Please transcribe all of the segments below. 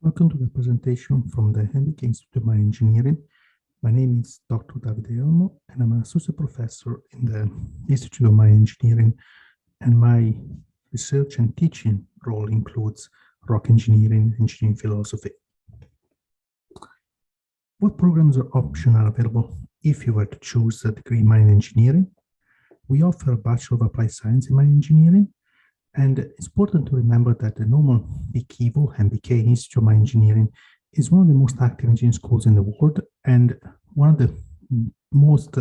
Welcome to the presentation from the Henrik Institute of Mine Engineering. My name is Dr. Davide Elmo, and I'm an associate professor in the Institute of Mine Engineering, and my research and teaching role includes rock engineering, engineering philosophy. What programs or options are available if you were to choose a degree in mine engineering? We offer a Bachelor of Applied Science in Mine Engineering, and it's important to remember that the normal BKIVO and BK Institute of Mine Engineering is one of the most active engineering schools in the world and one of the most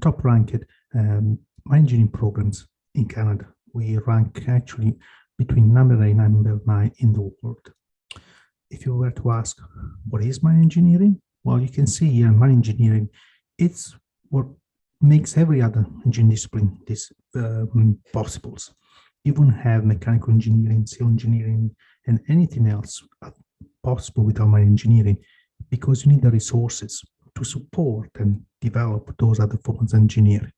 top-ranked mine engineering programs in Canada. We rank actually between number 8 and number 9 in the world. If you were to ask, what is mine engineering? Well, you can see here mine engineering, it's what makes every other engineering discipline possible. You wouldn't have mechanical engineering, civil engineering, and anything else possible without mine engineering, because you need the resources to support and develop those other forms of engineering.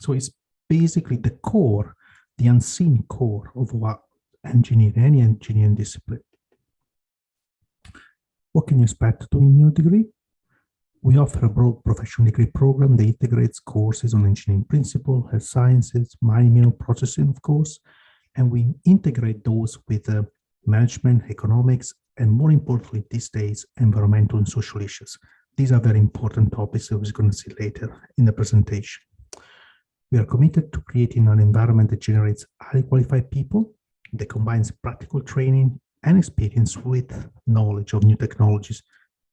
So it's basically the core, the unseen core of what engineering, any engineering discipline. What can you expect to in your degree? We offer a broad professional degree program that integrates courses on engineering principles, health sciences, mining mineral processing, of course, and we integrate those with management, economics, and more importantly these days, environmental and social issues. These are very important topics that we're going to see later in the presentation. We are committed to creating an environment that generates highly qualified people, that combines practical training and experience with knowledge of new technologies.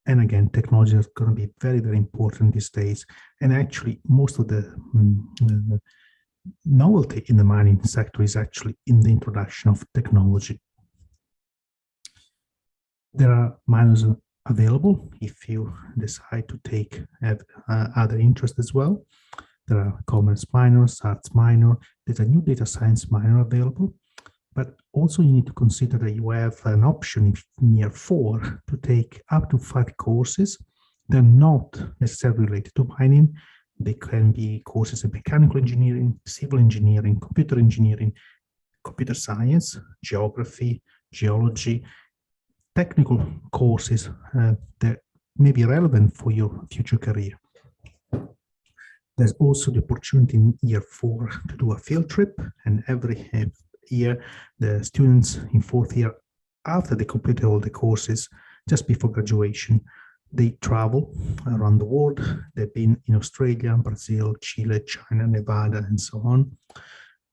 And again, technology is going to be very, very important these days. And actually, most of the novelty in the mining sector is actually in the introduction of technology. There are minors available if you decide to take other interests as well. There are commerce minors, arts minor. There's a new data science minor available. But also you need to consider that you have an option in year 4 to take up to 5 courses. They're not necessarily related to mining. They can be courses in mechanical engineering, civil engineering, computer science, geography, geology, technical courses that may be relevant for your future career. There's also the opportunity in year 4 to do a field trip, and every year, the students in 4th year, after they complete all the courses, just before graduation, they travel around the world. They've been in Australia, Brazil, Chile, China, Nevada, and so on.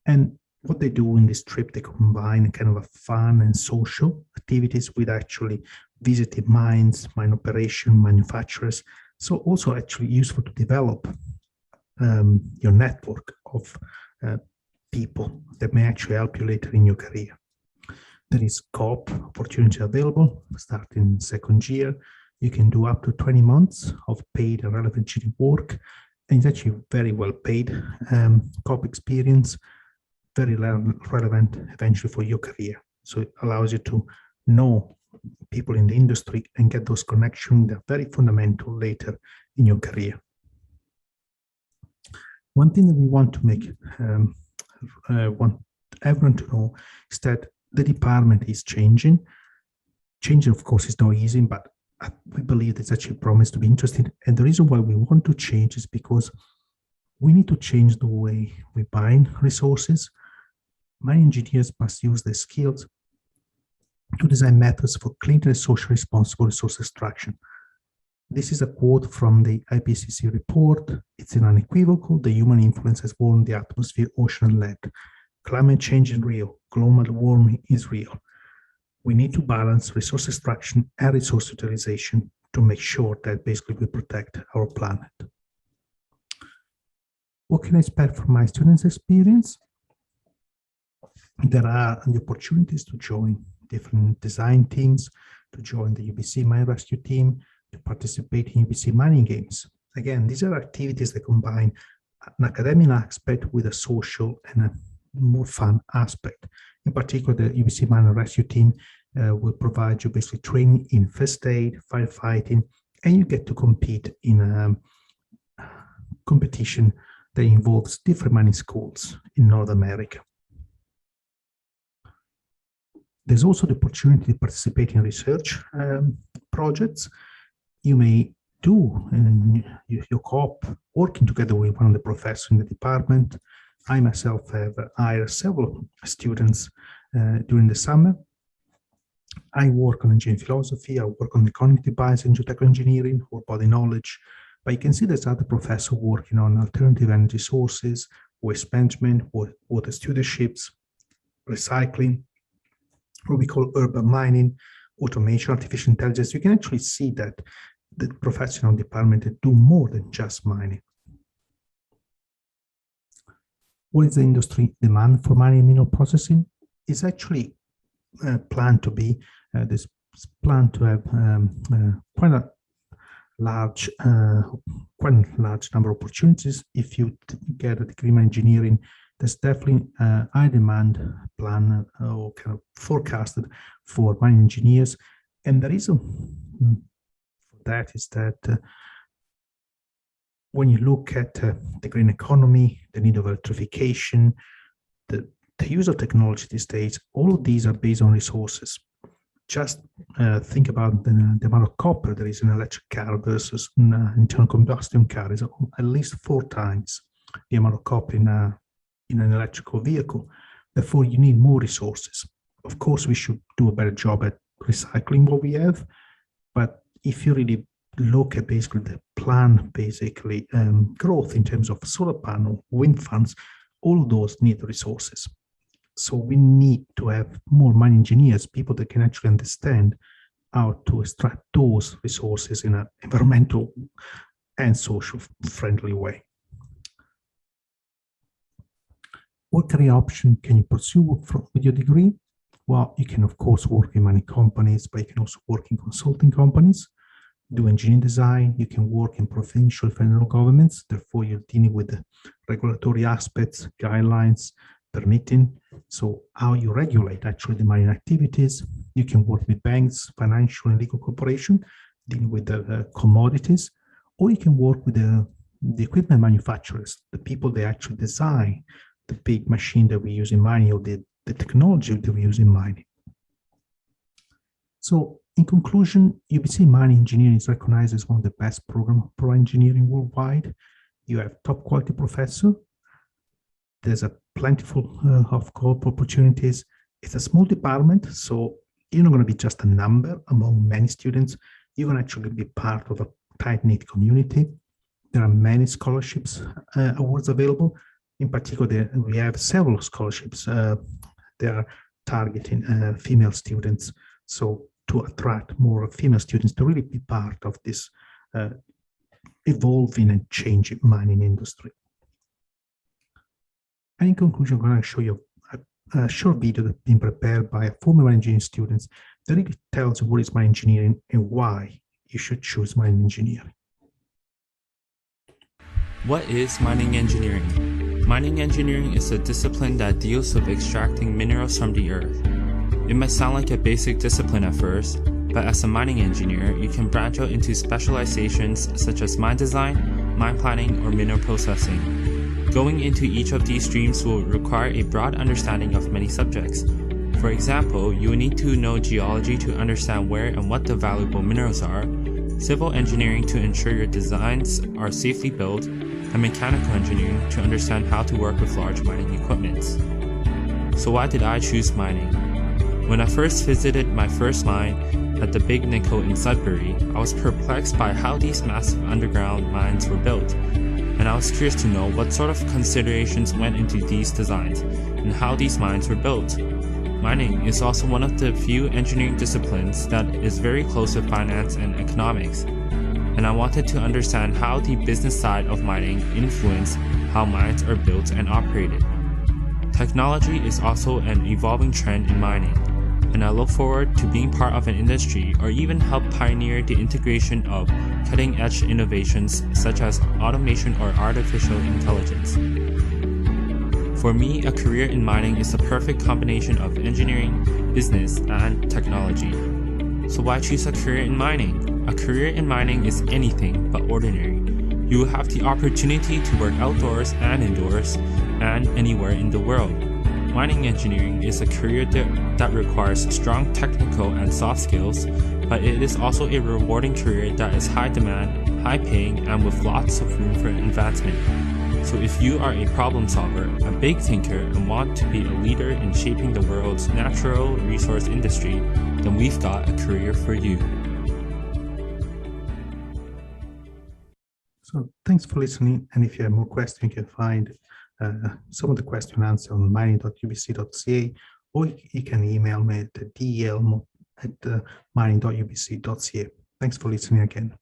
And what they do in this trip, they combine kind of a fun and social activities with actually visiting mines, mine operation, manufacturers. So also actually useful to develop your network of people that may actually help you later in your career. There is co-op opportunity available starting 2nd year. You can do up to 20 months of paid and relevant engineering work, and it's actually very well paid co-op experience, very relevant eventually for your career. So it allows you to know people in the industry and get those connections that are very fundamental later in your career. One thing that we want to make want everyone to know is that the department is changing. Changing, of course, is not easy, but we believe it's actually promised to be interesting. And the reason why we want to change is because we need to change the way we mine resources. Mine engineers must use their skills to design methods for clean and socially responsible resource extraction. This is a quote from the IPCC report. It's unequivocal. The human influence has warmed the atmosphere, ocean, and land. Climate change is real. Global warming is real. We need to balance resource extraction and resource utilization to make sure that basically we protect our planet. What can I expect from my students' experience? There are the opportunities to join different design teams, to join the UBC Mine Rescue Team, to participate in UBC mining games. Again, these are activities that combine an academic aspect with a social and a more fun aspect. In particular, the UBC Mine Rescue Team will provide you basically training in first aid, firefighting, and you get to compete in a competition that involves different mining schools in North America. There's also the opportunity to participate in research projects. You may do your co-op working together with one of the professors in the department. I myself have hired several students during the summer. I work on engineering philosophy, I work on the cognitive bias in geotechnical engineering or body knowledge, but you can see there's other professors working on alternative energy sources, waste management, water stewardships, recycling, what we call urban mining, automation, artificial intelligence. You can actually see that the professional department do more than just mining. What is the industry demand for mining and mineral processing? It's actually planned to be, this planned to have quite a large number of opportunities. If you get a degree in engineering, there's definitely a high demand plan or kind of forecasted for mining engineers. And the reason for that is that when you look at the green economy, the need of electrification, the use of technology these days, all of these are based on resources. Just think about the amount of copper there is in an electric car versus an internal combustion car is at least 4 times the amount of copper in an electrical vehicle. Therefore, you need more resources. Of course, we should do a better job at recycling what we have, but if you really look at basically the plan, growth in terms of solar panel, wind farms, all of those need resources. So we need to have more mining engineers, people that can actually understand how to extract those resources in an environmental and social friendly way. What career option can you pursue with your degree? Well, you can of course work in many companies, but you can also work in consulting companies, do engineering design, you can work in provincial federal governments, therefore you're dealing with the regulatory aspects, guidelines, permitting, so how you regulate actually the mining activities. You can work with banks, financial and legal corporation, dealing with the commodities, or you can work with the equipment manufacturers, the people that actually design the big machine that we use in mining or the technology that we use in mining. So in conclusion, UBC Mining Engineering is recognized as one of the best programs for engineering worldwide. You have top quality professor. There's a plentiful of co-op opportunities. It's a small department, so you're not going to be just a number among many students. You're going to actually be part of a tight-knit community. There are many scholarships awards available. In particular, we have several scholarships. They are targeting female students, so to attract more female students to really be part of this evolving and changing mining industry. And in conclusion, I'm going to show you a short video that's been prepared by a former engineering students that really tells you what is mining engineering and why you should choose mining engineering. What is mining engineering? Mining engineering is a discipline that deals with extracting minerals from the earth. It might sound like a basic discipline at first, but as a mining engineer, you can branch out into specializations such as mine design, mine planning, or mineral processing. Going into each of these streams will require a broad understanding of many subjects. For example, you will need to know geology to understand where and what the valuable minerals are, civil engineering to ensure your designs are safely built, and mechanical engineering to understand how to work with large mining equipment. So why did I choose mining? When I first visited my first mine at the Big Nickel in Sudbury, I was perplexed by how these massive underground mines were built, and I was curious to know what sort of considerations went into these designs and how these mines were built. Mining is also one of the few engineering disciplines that is very close to finance and economics, and I wanted to understand how the business side of mining influenced how mines are built and operated. Technology is also an evolving trend in mining, and I look forward to being part of an industry or even help pioneer the integration of cutting-edge innovations such as automation or artificial intelligence. For me, a career in mining is the perfect combination of engineering, business, and technology. So why choose a career in mining? A career in mining is anything but ordinary. You will have the opportunity to work outdoors and indoors and anywhere in the world. Mining engineering is a career that requires strong technical and soft skills, but it is also a rewarding career that is high demand, high paying, and with lots of room for advancement. So if you are a problem solver, a big thinker, and want to be a leader in shaping the world's natural resource industry, then we've got a career for you. So thanks for listening. And if you have more questions, you can find some of the question answered on mining.ubc.ca, or you can email me at delmo@mining.ubc.ca. Thanks for listening again.